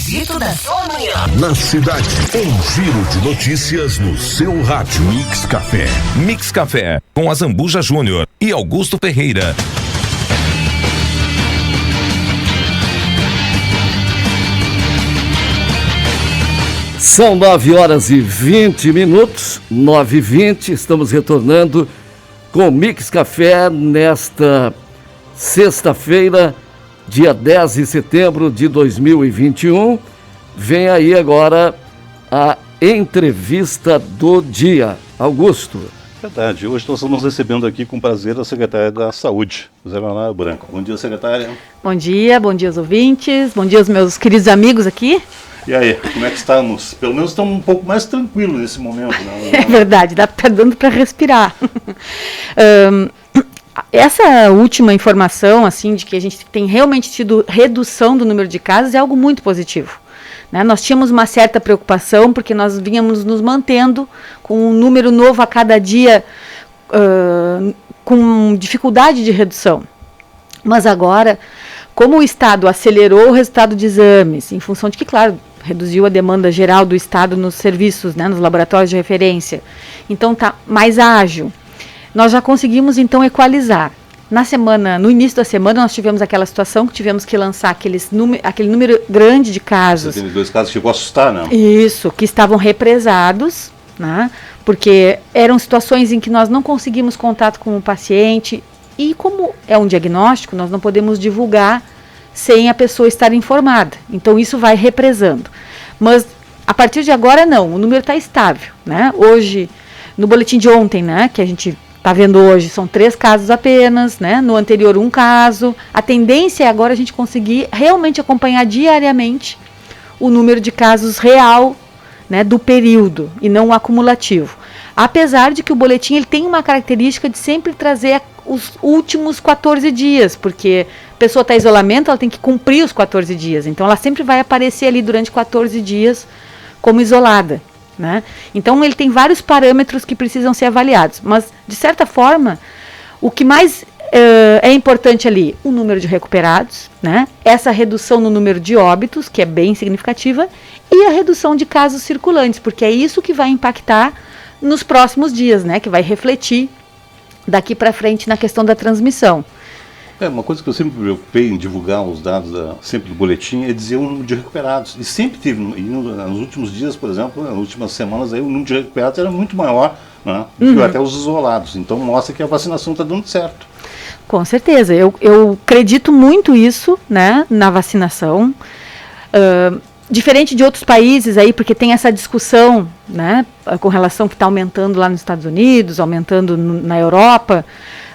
trânsito da sua manhã. Na cidade, um giro de notícias no seu rádio. Mix Café. Mix Café, com Azambuja Júnior e Augusto Ferreira. São 9h20, 9h20, estamos retornando com o Mix Café nesta sexta-feira, dia 10 de setembro de 2021. Vem aí agora a entrevista do dia. Augusto. Verdade, hoje nós estamos recebendo aqui com prazer a secretária da Saúde, Zé Leonardo Branco. Bom dia, secretária. Bom dia aos ouvintes, bom dia aos meus queridos amigos aqui. E aí, como é que estamos? Pelo menos estamos um pouco mais tranquilos nesse momento, né? É verdade, tá dando para respirar. Essa última informação, assim, de que a gente tem realmente tido redução do número de casos é algo muito positivo. Né? Nós tínhamos uma certa preocupação porque nós vínhamos nos mantendo com um número novo a cada dia com dificuldade de redução. Mas agora, como o Estado acelerou o resultado de exames, em função de que, claro, reduziu a demanda geral do Estado nos serviços, né, nos laboratórios de referência, então está mais ágil. Nós já conseguimos, então, equalizar. No início da semana, nós tivemos aquela situação que tivemos que lançar aquele número grande de casos. Aqueles 2 casos que chegou a assustar, né? Isso, que estavam represados, né, porque eram situações em que nós não conseguimos contato com o paciente e, como é um diagnóstico, nós não podemos divulgar sem a pessoa estar informada. Então, isso vai represando. Mas, a partir de agora, não. O número está estável, né? Hoje, no boletim de ontem, né, que a gente está vendo hoje, são 3 casos apenas, né? No anterior, 1 caso. A tendência é agora a gente conseguir realmente acompanhar diariamente o número de casos real, né, do período, e não o acumulativo. Apesar de que o boletim ele tem uma característica de sempre trazer os últimos 14 dias, porque a pessoa está em isolamento, ela tem que cumprir os 14 dias. Então, ela sempre vai aparecer ali durante 14 dias como isolada, né? Então, ele tem vários parâmetros que precisam ser avaliados. Mas, de certa forma, o que mais é importante ali, o número de recuperados, né? Essa redução no número de óbitos, que é bem significativa, e a redução de casos circulantes, porque é isso que vai impactar nos próximos dias, né? Que vai refletir daqui para frente na questão da transmissão. Uma coisa que eu sempre me preocupei em divulgar os dados sempre do boletim é dizer o número de recuperados. E sempre teve, nos últimos dias, por exemplo, nas últimas semanas, aí, o número de recuperados era muito maior, né, do que até os isolados. Então mostra que a vacinação está dando certo. Com certeza. Eu acredito muito isso, né, na vacinação. Diferente de outros países aí, porque tem essa discussão, né, com relação que está aumentando lá nos Estados Unidos, aumentando na Europa.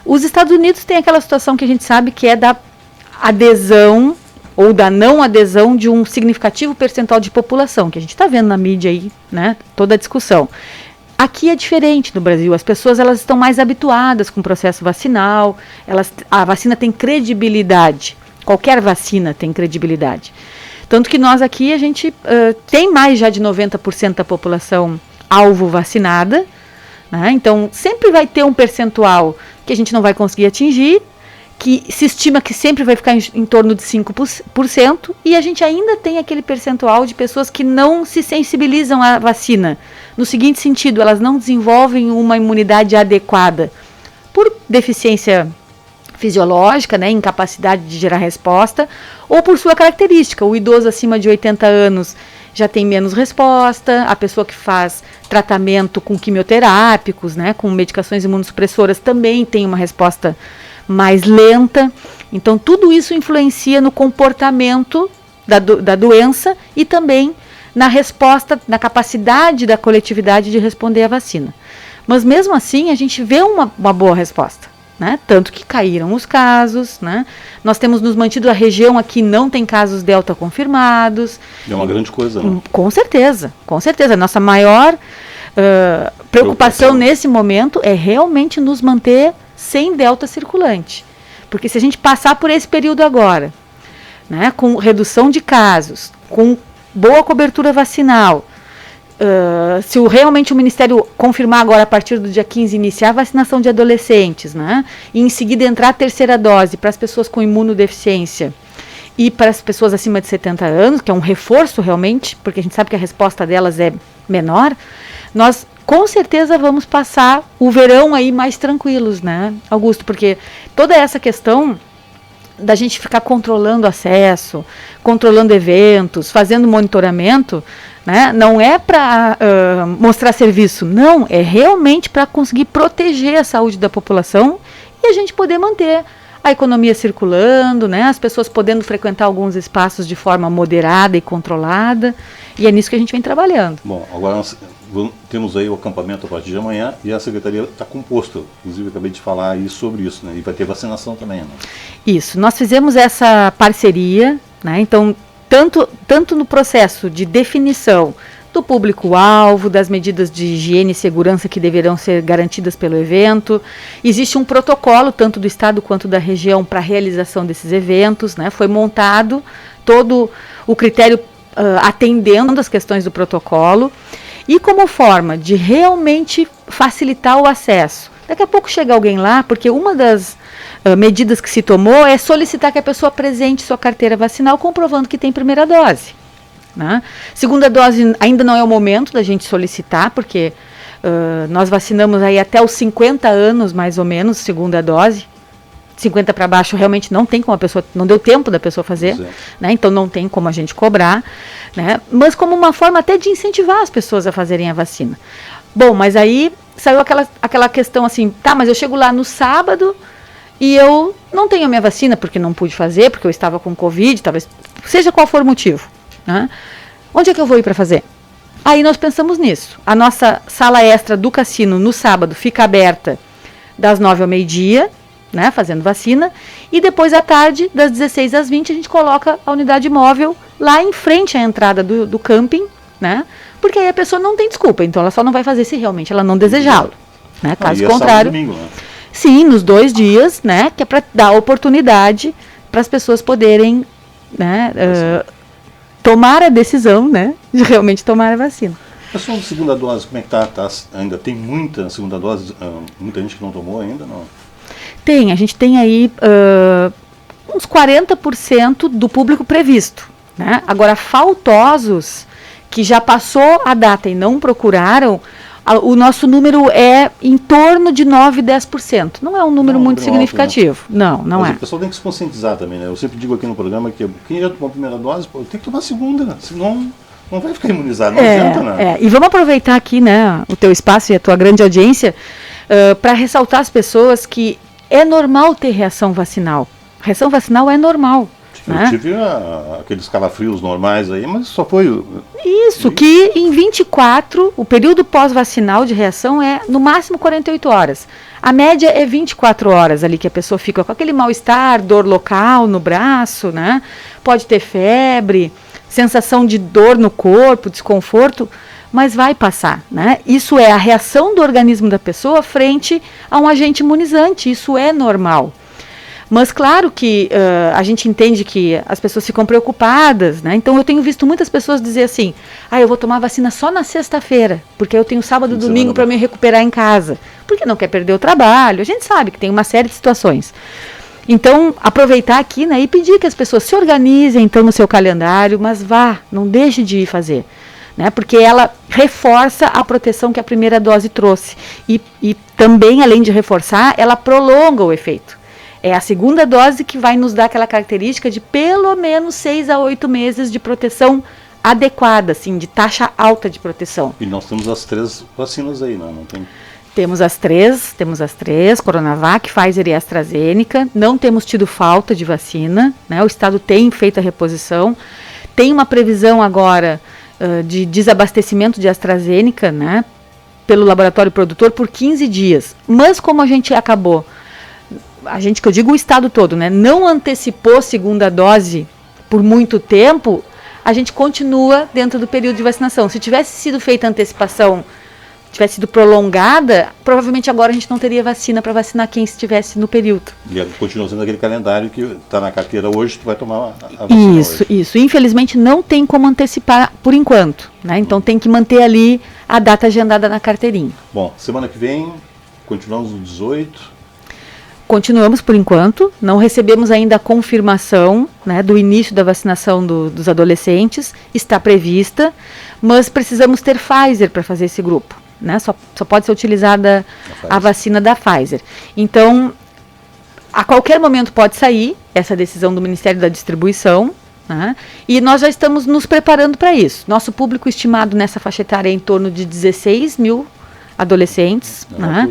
Os Estados Unidos têm aquela situação que a gente sabe que é da adesão ou da não adesão de um significativo percentual de população, que a gente está vendo na mídia aí, né, toda a discussão. Aqui é diferente no Brasil, as pessoas elas estão mais habituadas com o processo vacinal, a vacina tem credibilidade, qualquer vacina tem credibilidade. Tanto que nós aqui, a gente tem mais já de 90% da população alvo vacinada, né? Então, sempre vai ter um percentual que a gente não vai conseguir atingir, que se estima que sempre vai ficar em torno de 5%, e a gente ainda tem aquele percentual de pessoas que não se sensibilizam à vacina. No seguinte sentido, elas não desenvolvem uma imunidade adequada por deficiência fisiológica, né, incapacidade de gerar resposta, ou por sua característica. O idoso acima de 80 anos já tem menos resposta, a pessoa que faz tratamento com quimioterápicos, né, com medicações imunossupressoras, também tem uma resposta mais lenta. Então, tudo isso influencia no comportamento da doença e também na resposta, na capacidade da coletividade de responder à vacina. Mas, mesmo assim, a gente vê uma boa resposta. Né? Tanto que caíram os casos, né? Nós temos nos mantido, a região aqui não tem casos delta confirmados. É uma grande coisa, né? Com certeza, com certeza. A nossa maior preocupação nesse momento é realmente nos manter sem delta circulante. Porque se a gente passar por esse período agora, né, com redução de casos, com boa cobertura vacinal, se realmente o Ministério confirmar agora, a partir do dia 15, iniciar a vacinação de adolescentes, né, e em seguida entrar a terceira dose para as pessoas com imunodeficiência, e para as pessoas acima de 70 anos, que é um reforço realmente, porque a gente sabe que a resposta delas é menor, nós com certeza vamos passar o verão aí mais tranquilos, né, Augusto? Porque toda essa questão da gente ficar controlando acesso, controlando eventos, fazendo monitoramento, né, não é para mostrar serviço, não, é realmente para conseguir proteger a saúde da população e a gente poder manter a economia circulando, né, as pessoas podendo frequentar alguns espaços de forma moderada e controlada, e é nisso que a gente vem trabalhando. Bom, agora nós temos aí o acampamento a partir de amanhã e a secretaria está composta, inclusive eu acabei de falar aí sobre isso, né, e vai ter vacinação também, né? Isso, nós fizemos essa parceria, né, então tanto no processo de definição do público-alvo, das medidas de higiene e segurança que deverão ser garantidas pelo evento. Existe um protocolo, tanto do Estado quanto da região, para a realização desses eventos, né? Foi montado todo o critério atendendo as questões do protocolo. E como forma de realmente facilitar o acesso. Daqui a pouco chega alguém lá, porque uma das medidas que se tomou é solicitar que a pessoa apresente sua carteira vacinal comprovando que tem primeira dose. Né? Segunda dose ainda não é o momento da gente solicitar, porque nós vacinamos aí até os 50 anos, mais ou menos, segunda dose. 50 para baixo realmente não tem como a pessoa, não deu tempo da pessoa fazer, né? Então não tem como a gente cobrar, né? Mas como uma forma até de incentivar as pessoas a fazerem a vacina. Bom, mas aí saiu aquela questão assim, tá, mas eu chego lá no sábado e eu não tenho a minha vacina porque não pude fazer, porque eu estava com Covid, talvez, seja qual for o motivo, né? Onde é que eu vou ir para fazer? Aí nós pensamos nisso. A nossa sala extra do cassino no sábado fica aberta das 9 ao meio-dia, né, fazendo vacina, e depois à tarde, das 16 às 20, a gente coloca a unidade móvel lá em frente à entrada do camping, né, porque aí a pessoa não tem desculpa, então ela só não vai fazer se realmente ela não desejá-lo, né, caso contrário. Domingo, né? Sim, nos 2 dias, né, que é para dar oportunidade para as pessoas poderem, né, tomar a decisão, né, de realmente tomar a vacina. Pessoal de segunda dose, como é que tá? Ainda tem muita segunda dose, muita gente que não tomou ainda, não? Tem, a gente tem aí uns 40% do público previsto, né? Agora, faltosos que já passou a data e não procuraram, o nosso número é em torno de 9, 10%. Não é um número muito significativo. Alto, né? Não Mas é. O pessoal tem que se conscientizar também, né? Eu sempre digo aqui no programa que quem já tomou a primeira dose, pô, tem que tomar a segunda, né? Senão não vai ficar imunizado, não adianta, né? E vamos aproveitar aqui, né, o teu espaço e a tua grande audiência para ressaltar as pessoas que é normal ter reação vacinal. Reação vacinal é normal. Eu tive aqueles calafrios normais aí, mas só foi... Isso, que em 24, o período pós-vacinal de reação é no máximo 48 horas. A média é 24 horas ali que a pessoa fica com aquele mal-estar, dor local no braço, né? Pode ter febre, sensação de dor no corpo, desconforto, mas vai passar, né? Isso é a reação do organismo da pessoa frente a um agente imunizante, isso é normal. Mas claro que a gente entende que as pessoas ficam preocupadas, né? Então eu tenho visto muitas pessoas dizer assim, eu vou tomar vacina só na sexta-feira, porque eu tenho sábado e domingo para me recuperar em casa, porque não quer perder o trabalho. A gente sabe que tem uma série de situações. Então, aproveitar aqui, né, e pedir que as pessoas se organizem então no seu calendário, mas não deixe de ir fazer. Né, porque ela reforça a proteção que a primeira dose trouxe. E também, além de reforçar, ela prolonga o efeito. É a segunda dose que vai nos dar aquela característica de pelo menos 6 a 8 meses de proteção adequada, assim, de taxa alta de proteção. E nós temos as 3 vacinas aí, não tem? Temos as três, Coronavac, Pfizer e AstraZeneca. Não temos tido falta de vacina, né? O Estado tem feito a reposição. Tem uma previsão agora de desabastecimento de AstraZeneca, né, pelo laboratório produtor por 15 dias. Mas como a gente acabou, que eu digo o Estado todo, né, não antecipou segunda dose por muito tempo, a gente continua dentro do período de vacinação. Se tivesse sido feita a antecipação, tivesse sido prolongada, provavelmente agora a gente não teria vacina para vacinar quem estivesse no período. E continua sendo aquele calendário que está na carteira hoje, tu vai tomar a vacina hoje. Isso. Infelizmente não tem como antecipar por enquanto, né? Então tem que manter ali a data agendada na carteirinha. Bom, semana que vem, continuamos no 18. continuamos por enquanto, não recebemos ainda a confirmação, né, do início da vacinação dos adolescentes, está prevista, mas precisamos ter Pfizer para fazer esse grupo, né? Só pode ser utilizada a vacina da Pfizer. Então, a qualquer momento pode sair essa decisão do Ministério da Distribuição, né? E nós já estamos nos preparando para isso. Nosso público estimado nessa faixa etária é em torno de 16 mil adolescentes, né?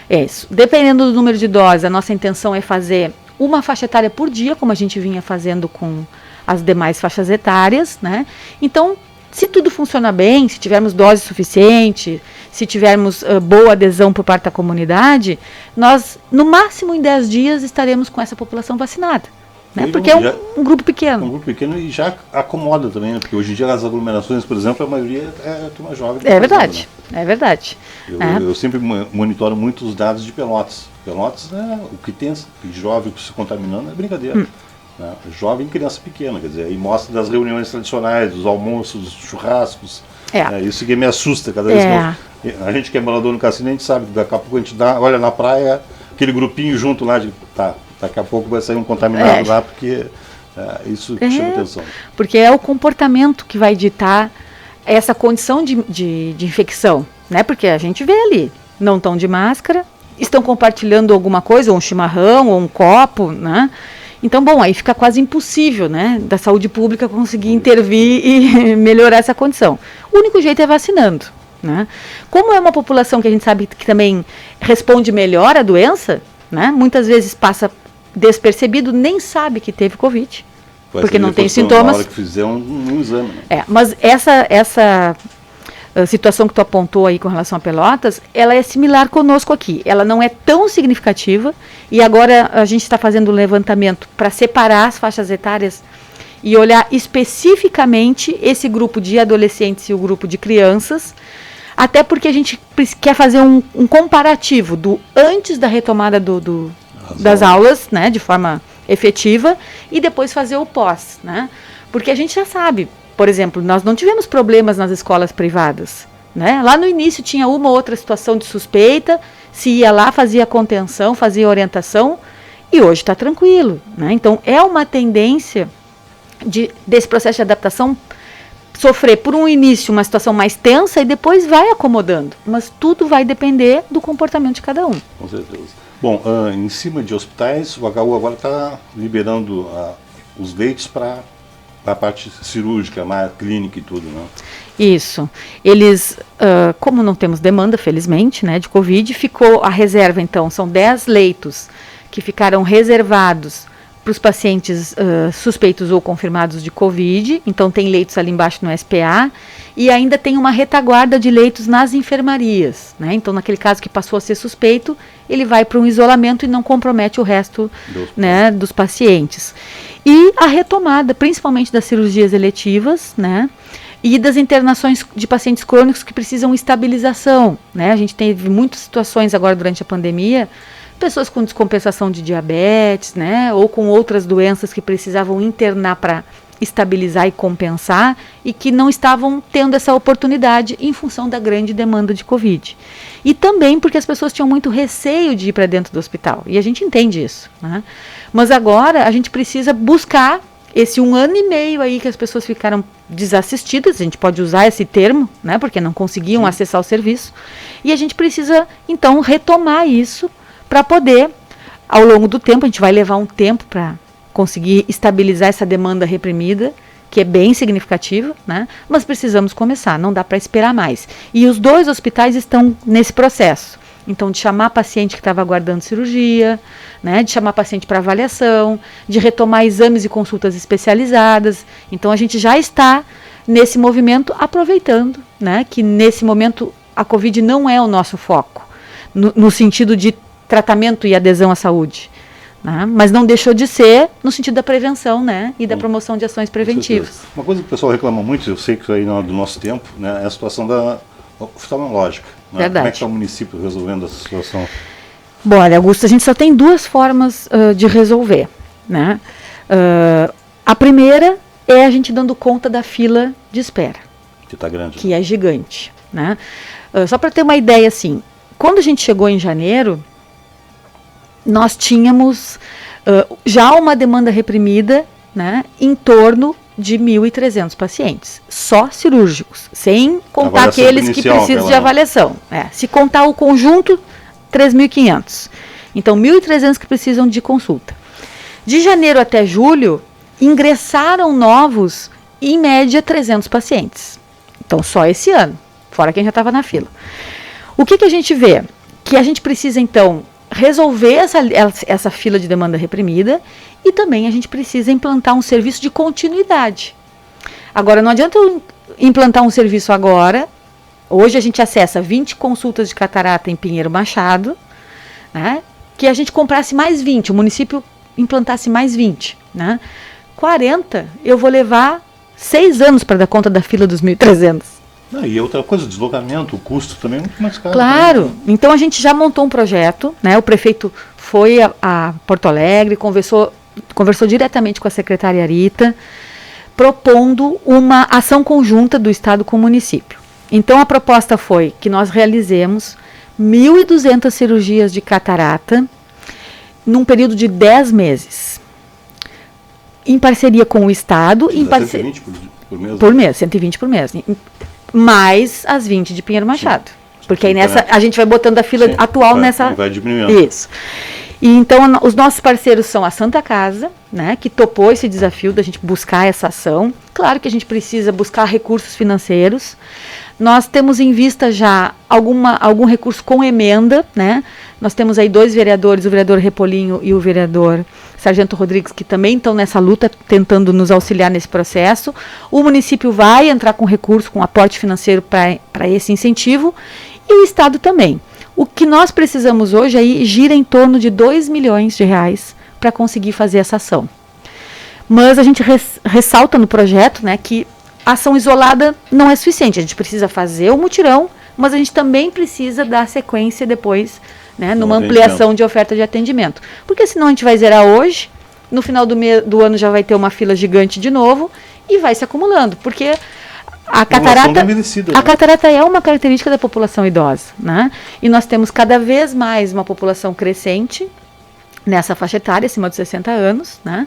É isso. Dependendo do número de doses, a nossa intenção é fazer uma faixa etária por dia, como a gente vinha fazendo com as demais faixas etárias, né? Então, se tudo funciona bem, se tivermos dose suficiente, se tivermos boa adesão por parte da comunidade, nós, no máximo em 10 dias, estaremos com essa população vacinada. Né? Porque é um grupo pequeno. Um grupo pequeno e já acomoda também, né? Porque hoje em dia as aglomerações, por exemplo, a maioria é turma jovem. É verdade, né? É verdade. Eu sempre monitoro muito os dados de Pelotas. Pelotas, né, o que tem de jovem se contaminando é brincadeira. Né? Jovem e criança pequena, quer dizer, aí mostra das reuniões tradicionais, dos almoços, dos churrascos. Isso que me assusta cada vez que a gente que é morador no cassino, a gente sabe que daqui a pouco a gente olha na praia, aquele grupinho junto lá de daqui a pouco vai sair um contaminado lá, porque isso chama atenção. Porque é o comportamento que vai ditar essa condição de infecção, né? Porque a gente vê ali, não estão de máscara, estão compartilhando alguma coisa, ou um chimarrão, ou um copo, né? Então, bom, aí fica quase impossível, né, da saúde pública conseguir intervir e melhorar essa condição. O único jeito é vacinando, né? Como é uma população que a gente sabe que também responde melhor à doença, né? Muitas vezes passa despercebido, nem sabe que teve Covid, porque não tem sintomas. Na hora que fizer um exame. Né? Mas essa situação que tu apontou aí com relação a Pelotas, ela é similar conosco aqui. Ela não é tão significativa e agora a gente está fazendo um levantamento para separar as faixas etárias e olhar especificamente esse grupo de adolescentes e o grupo de crianças, até porque a gente quer fazer um comparativo do antes da retomada das aulas, né, de forma efetiva, e depois fazer o pós, né? Porque a gente já sabe, por exemplo, nós não tivemos problemas nas escolas privadas, né? Lá no início tinha uma ou outra situação de suspeita, se ia lá, fazia contenção, fazia orientação, e hoje está tranquilo, né? Então é uma tendência desse processo de adaptação sofrer por um início uma situação mais tensa e depois vai acomodando, mas tudo vai depender do comportamento de cada um. Com certeza. Bom, em cima de hospitais, o HU agora está liberando os leitos para a parte cirúrgica, mais clínica e tudo, né? Isso. Eles, como não temos demanda, felizmente, né, de Covid, ficou a reserva, então, são 10 leitos que ficaram reservados para os pacientes suspeitos ou confirmados de Covid, então tem leitos ali embaixo no SPA, e ainda tem uma retaguarda de leitos nas enfermarias, né? Então, naquele caso que passou a ser suspeito, ele vai para um isolamento e não compromete o resto, né, dos pacientes. E a retomada, principalmente das cirurgias eletivas, né, e das internações de pacientes crônicos que precisam estabilização, né? A gente teve muitas situações agora durante a pandemia, pessoas com descompensação de diabetes, né, ou com outras doenças que precisavam internar para estabilizar e compensar e que não estavam tendo essa oportunidade em função da grande demanda de Covid. E também porque as pessoas tinham muito receio de ir para dentro do hospital, e a gente entende isso, né? Mas agora a gente precisa buscar esse 1 ano e meio aí que as pessoas ficaram desassistidas, a gente pode usar esse termo, né, porque não conseguiam acessar o serviço, e a gente precisa então retomar isso para poder, ao longo do tempo, a gente vai levar um tempo para conseguir estabilizar essa demanda reprimida, que é bem significativa, né? Mas precisamos começar, não dá para esperar mais. E os 2 hospitais estão nesse processo. Então, de chamar paciente que estava aguardando cirurgia, né? De chamar paciente para avaliação, de retomar exames e consultas especializadas. Então, a gente já está nesse movimento, aproveitando, né? Que nesse momento a Covid não é o nosso foco, no sentido de tratamento e adesão à saúde. Né? Mas não deixou de ser no sentido da prevenção, né? E da promoção de ações preventivas. Uma coisa que o pessoal reclama muito, eu sei que isso aí não é do nosso tempo, né, é a situação da oftalmológica. Né? Verdade. Como é que está o município resolvendo essa situação? Bom, olha, Augusto, a gente só tem 2 formas de resolver. Né? A primeira é a gente dando conta da fila de espera. Que está grande. Que é gigante. Né? Só para ter uma ideia, assim, quando a gente chegou em janeiro, nós tínhamos já uma demanda reprimida, né, em torno de 1.300 pacientes, só cirúrgicos, sem contar aqueles que precisam de avaliação. Se contar o conjunto, 3.500. Então, 1.300 que precisam de consulta. De janeiro até julho, ingressaram novos, em média, 300 pacientes. Então, só esse ano, fora quem já estava na fila. O que a gente vê? Que a gente precisa, então, resolver essa fila de demanda reprimida e também a gente precisa implantar um serviço de continuidade. Agora, não adianta eu implantar um serviço agora. Hoje a gente acessa 20 consultas de catarata em Pinheiro Machado, né, que a gente comprasse mais 20, o município implantasse mais 20. Né, 40, eu vou levar 6 anos para dar conta da fila dos 1.300. E outra coisa, o deslocamento, o custo também é muito mais caro. Claro, também. Então a gente já montou um projeto, né? O prefeito foi a Porto Alegre, conversou diretamente com a secretária Rita, propondo uma ação conjunta do Estado com o município. Então a proposta foi que nós realizemos 1.200 cirurgias de catarata num período de 10 meses, em parceria com o Estado. 120 por mês? Por mês, 120 por mês. Mais as 20 de Pinheiro Machado. Porque aí nessa a gente vai botando a fila atual nessa. Vai diminuindo. Isso. E então os nossos parceiros são a Santa Casa, né, que topou esse desafio da gente buscar essa ação. Claro que a gente precisa buscar recursos financeiros. Nós temos em vista já algum recurso com emenda, né? Nós temos aí 2 vereadores, o vereador Repolinho e o vereador Sargento Rodrigues, que também estão nessa luta, tentando nos auxiliar nesse processo. O município vai entrar com recurso, com aporte financeiro para esse incentivo, e o Estado também. O que nós precisamos hoje aí gira em torno de R$2 milhões para conseguir fazer essa ação. Mas a gente ressalta no projeto, né, que a ação isolada não é suficiente. A gente precisa fazer o mutirão, mas a gente também precisa dar sequência depois, né, numa ampliação de oferta de atendimento. Porque senão a gente vai zerar hoje, no final do ano já vai ter uma fila gigante de novo e vai se acumulando. Porque a catarata é uma característica da população idosa, né? E nós temos cada vez mais uma população crescente nessa faixa etária, acima de 60 anos, né?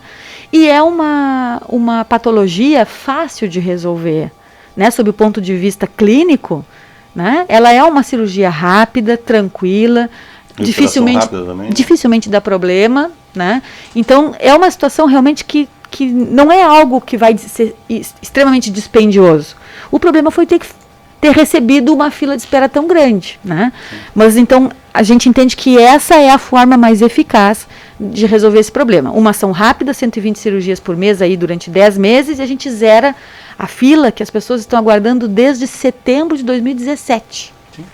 E é uma patologia fácil de resolver, né? Sob o ponto de vista clínico, né? Ela é uma cirurgia rápida, tranquila, dificilmente dá problema, né? Então, é uma situação realmente que não é algo que vai ser extremamente dispendioso. O problema foi ter recebido uma fila de espera tão grande, né? Mas então a gente entende que essa é a forma mais eficaz de resolver esse problema. Uma ação rápida, 120 cirurgias por mês aí durante 10 meses, e a gente zera a fila que as pessoas estão aguardando desde setembro de 2017. Sim.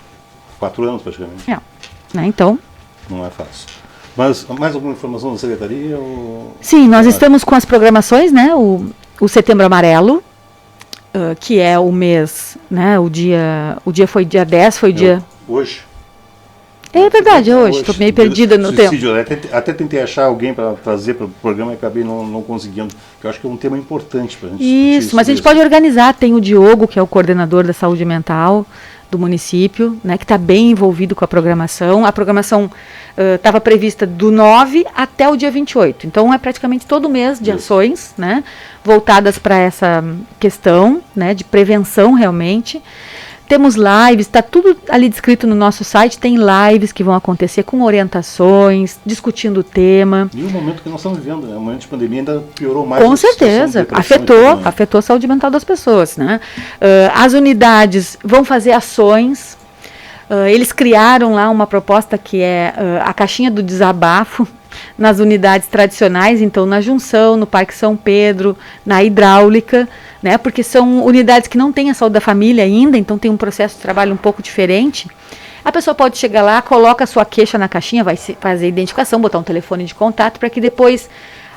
4 anos praticamente. Né? Então. Não é fácil. Mas mais alguma informação da secretaria? Sim, nós estamos com as programações, né? O Setembro Amarelo, que é o mês, né? O dia foi dia 10, foi dia... Hoje? É verdade, é hoje. Estou meio perdida no tempo. Até tentei achar alguém para trazer para o programa e acabei não conseguindo. Eu acho que é um tema importante para a gente. Isso, mas a gente pode organizar. Tem o Diogo, que é o coordenador da saúde mental do município, né, que está bem envolvido com a programação. A programação estava prevista do 9 até o dia 28. Então, é praticamente todo mês de ações, né, voltadas para essa questão, né, de prevenção realmente. Temos lives, está tudo ali descrito no nosso site, tem lives que vão acontecer com orientações, discutindo o tema. E o momento que nós estamos vivendo, né? O momento de pandemia ainda piorou mais. Com certeza, afetou a saúde mental das pessoas, né? As unidades vão fazer ações, eles criaram lá uma proposta que é a caixinha do desabafo nas unidades tradicionais, então na Junção, no Parque São Pedro, na Hidráulica, né, porque são unidades que não têm a saúde da família ainda, então tem um processo de trabalho um pouco diferente. A pessoa pode chegar lá, coloca a sua queixa na caixinha, vai fazer a identificação, botar um telefone de contato, para que depois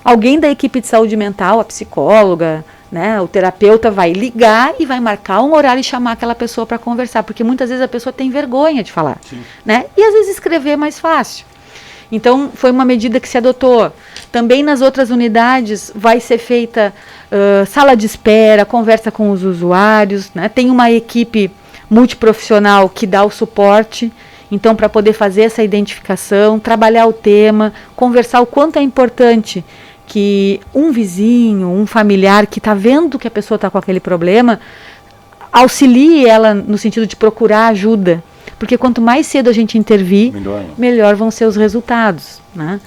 alguém da equipe de saúde mental, a psicóloga, né, o terapeuta vai ligar e vai marcar um horário e chamar aquela pessoa para conversar, porque muitas vezes a pessoa tem vergonha de falar, né, e às vezes escrever é mais fácil. Então, foi uma medida que se adotou. Também nas outras unidades vai ser feita sala de espera, conversa com os usuários, né? Tem uma equipe multiprofissional que dá o suporte. Então, para poder fazer essa identificação, trabalhar o tema, conversar o quanto é importante que um vizinho, um familiar que está vendo que a pessoa está com aquele problema, auxilie ela no sentido de procurar ajuda. Porque quanto mais cedo a gente intervir, melhor vão ser os resultados, né?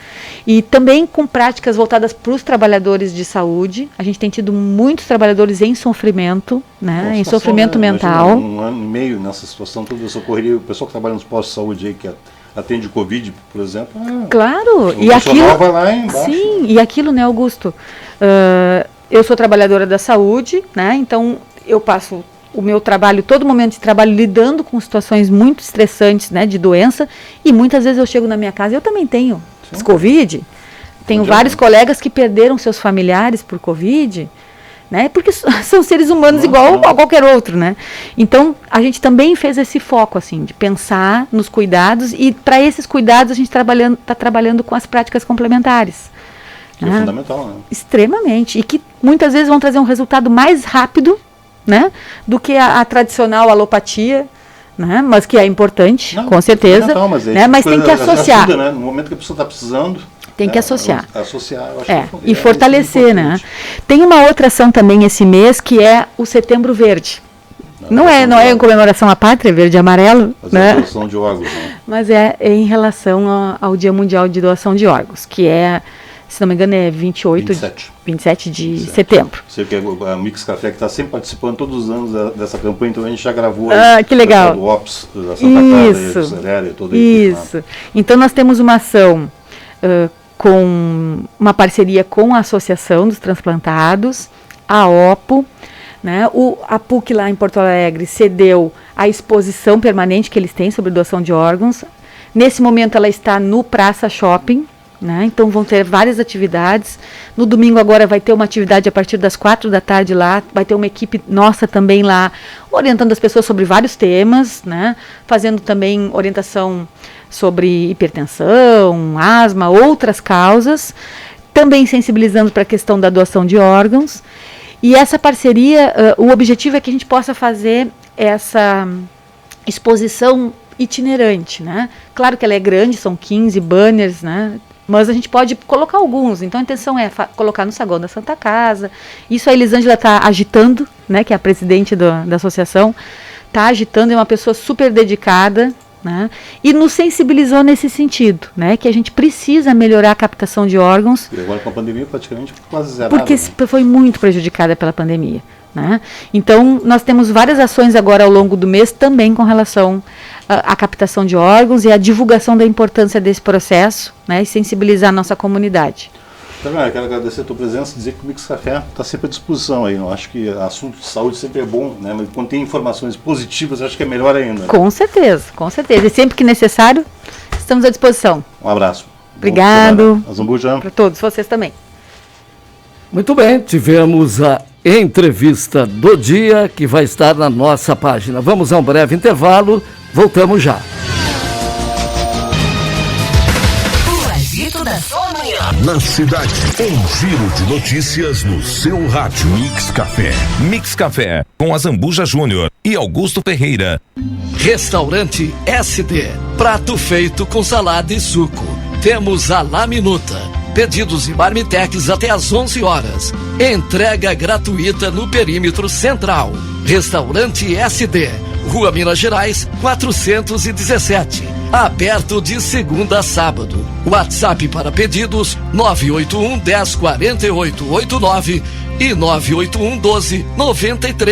E também com práticas voltadas para os trabalhadores de saúde. A gente tem tido muitos trabalhadores em sofrimento, né? Em sofrimento mental. Um ano e meio nessa situação, toda essa correria, o pessoal que trabalha nos postos de saúde aí, que atende Covid, por exemplo. Claro, e aquilo vai lá embaixo. Sim, e aquilo, né, Augusto? Eu sou trabalhadora da saúde, né? Então eu passo o meu trabalho, todo momento de trabalho, lidando com situações muito estressantes, né, de doença, e muitas vezes eu chego na minha casa, eu também tenho Covid, tenho vários colegas que perderam seus familiares por Covid, né, porque são seres humanos igual a qualquer outro, né. Então, a gente também fez esse foco, assim, de pensar nos cuidados, e para esses cuidados a gente está trabalhando com as práticas complementares. Que é fundamental, né? Extremamente, e que muitas vezes vão trazer um resultado mais rápido, né, do que a tradicional alopatia, né, mas que é importante, com certeza, mas tem que associar. Ajuda, né, no momento que a pessoa está precisando, tem que associar. Associar, eu acho e fortalecer, né. Tem uma outra ação também esse mês, que é o Setembro Verde. Não é em comemoração à Pátria, verde e amarelo, né? Doação de órgãos, né? Mas é em relação ao Dia Mundial de Doação de Órgãos, que é, se não me engano, é 27 de setembro. Sei que a Mix Café que está sempre participando todos os anos dessa campanha, então a gente já gravou que legal. Do Ops, da Santa Casa, do Cerere, toda isso. Né? Então nós temos uma ação com uma parceria com a Associação dos Transplantados, a OPO, né? A PUC lá em Porto Alegre cedeu a exposição permanente que eles têm sobre doação de órgãos. Nesse momento ela está no Praça Shopping, né? Então vão ter várias atividades. No domingo agora vai ter uma atividade a partir das 4 da tarde lá, vai ter uma equipe nossa também lá, orientando as pessoas sobre vários temas, né? Fazendo também orientação sobre hipertensão, asma, outras causas, também sensibilizando para a questão da doação de órgãos. E essa parceria, o objetivo é que a gente possa fazer essa exposição itinerante, né? Claro que ela é grande, são 15 banners, né? Mas a gente pode colocar alguns. Então a intenção é colocar no saguão da Santa Casa. Isso a Elisângela está agitando, né, que é a presidente da associação, está agitando, é uma pessoa super dedicada, né, e nos sensibilizou nesse sentido, né, que a gente precisa melhorar a captação de órgãos. E agora com a pandemia praticamente quase zerada. Porque foi muito prejudicada pela pandemia, né? Então nós temos várias ações agora ao longo do mês também com relação à captação de órgãos e à divulgação da importância desse processo, né, e sensibilizar a nossa comunidade. Também, eu quero agradecer a tua presença e dizer que o Mix Café está sempre à disposição aí. Eu acho que assunto de saúde sempre é bom, né? Mas quando tem informações positivas, eu acho que é melhor ainda. Né? Com certeza, com certeza. E sempre que necessário, estamos à disposição. Um abraço. Obrigado. Azambuja. Para todos, vocês também. Muito bem, tivemos a entrevista do dia que vai estar na nossa página. Vamos a um breve intervalo, voltamos já. Da sua manhã. Na cidade, um giro de notícias no seu rádio. Mix Café. Mix Café, com Azambuja Júnior e Augusto Ferreira. Restaurante SD, prato feito com salada e suco. Temos a La Minuta. Pedidos e marmitex até às 11 horas. Entrega gratuita no perímetro central. Restaurante SD, Rua Minas Gerais, 417. Aberto de segunda a sábado. WhatsApp para pedidos 981 10 48 89 e 981 12 93.